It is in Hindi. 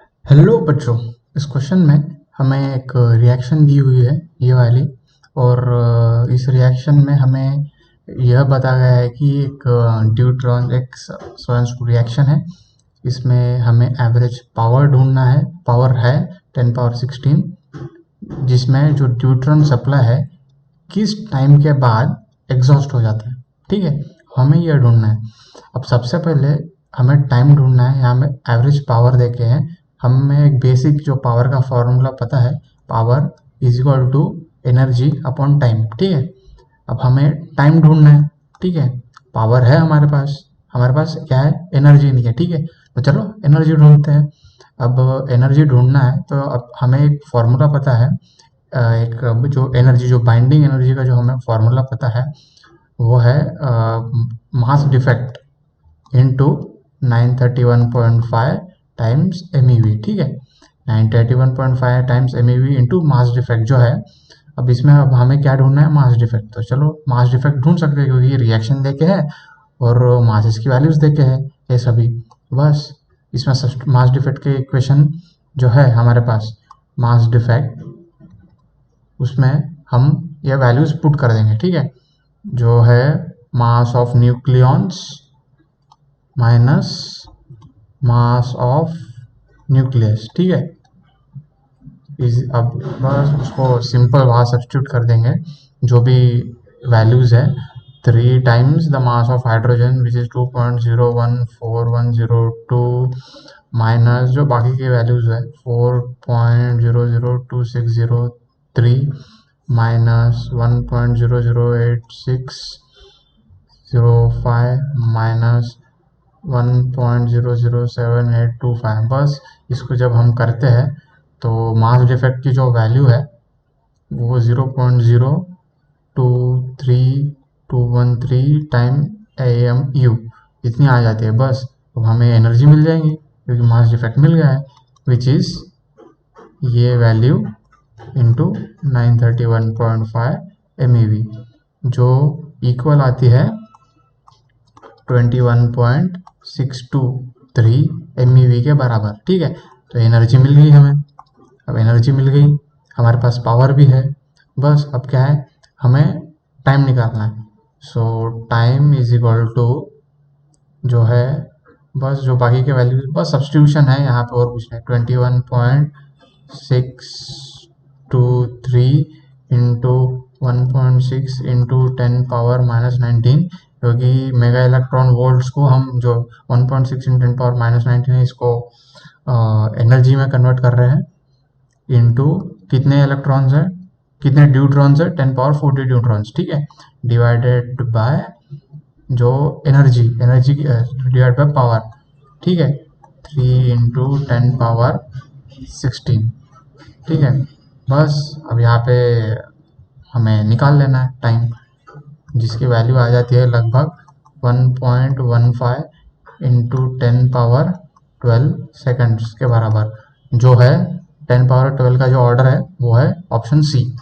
हेलो बच्चों, इस क्वेश्चन में हमें एक रिएक्शन दी हुई है ये वाली। और इस रिएक्शन में हमें यह बताया गया है कि एक ड्यूट्रॉन एक स्वयं रिएक्शन है। इसमें हमें एवरेज पावर ढूंढना है। पावर है 10 पावर 16, जिसमें जो ड्यूट्रॉन सप्लाई है किस टाइम के बाद एग्जॉस्ट हो जाता है। ठीक है, हमें यह ढूंढना है। अब सबसे पहले हमें टाइम ढूंढना है। यहाँ में एवरेज पावर देके हैं, हमें एक बेसिक जो पावर का फॉर्मूला पता है, power is equal to energy upon time. ठीक है, अब हमें टाइम ढूंढना है। ठीक है, पावर है हमारे पास क्या है, एनर्जी नहीं है। ठीक है, तो चलो एनर्जी ढूंढते हैं। अब एनर्जी ढूंढना है तो अब हमें एक फॉर्मूला पता है। एक जो एनर्जी, जो बाइंडिंग एनर्जी का जो हमें फॉर्मूला पता है वो है mass defect into 931.5 times MeV. ठीक है, 931.5 times MeV into mass defect जो है। अब इसमें अब हमें क्या ढूंढना है, मास डिफेक्ट। तो चलो मास डिफेक्ट ढूंढ सकते हैं क्योंकि रिएक्शन देके है और मासेस की वैल्यूज देके है ये सभी। बस इसमें मास डिफेक्ट के इक्वेशन जो है हमारे पास, मास डिफेक्ट, उसमें हम ये वैल्यूज पुट कर देंगे। ठीक है, जो है mass of nucleons minus mass of nucleus. ठीक है, अब बस उसको सिंपल वहाँ सब्स्टिट्यूट कर देंगे जो भी वैल्यूज है। 3 times the mass of hydrogen which is 2.014102 minus जो बाकी के वैल्यूज है 4.002603 माइनस 1.008605 माइनस 1.007825। बस इसको जब हम करते हैं तो मास डिफेक्ट की जो वैल्यू है वो 0.023213 टाइम AMU इतनी आ जाती है। बस तो हमें एनर्जी मिल जाएगी क्योंकि मास डिफेक्ट मिल गया है, विच इज़ ये वैल्यू इंटू 931.5 MeV, जो इक्वल आती है 21.623 MeV के बराबर। ठीक है, तो एनर्जी मिल गई हमें। अब एनर्जी मिल गई, हमारे पास पावर भी है। बस अब क्या है, हमें टाइम निकालना है। So time is equal to जो है, बस जो बाकी के वैल्यू बस सब्स्टिट्यूशन है यहाँ पे, और कुछ नहीं। 21.623 इंटू 1.6 इंटू 10 पावर माइनस 19, क्योंकि मेगा इलेक्ट्रॉन वोल्ट्स को हम जो 1.6 इंटू 10 पावर माइनस 19 है इसको एनर्जी में कन्वर्ट कर रहे हैं। इंटू कितने इलेक्ट्रॉन्स है, कितने ड्यूट्रॉन्स है, 10 पावर 40 ड्यूट्रॉन्स। ठीक है, डिवाइडेड बाय जो एनर्जी डिवाइड बाय पावर। ठीक है, 3 इंटू 10 पावर 16। ठीक है, बस अब यहाँ पे हमें निकाल लेना है टाइम, जिसकी वैल्यू आ जाती है लगभग 1.15 इंटू 10 पावर 12 सेकेंड्स के बराबर, जो है 10 पावर 12 का जो ऑर्डर है वो है ऑप्शन सी।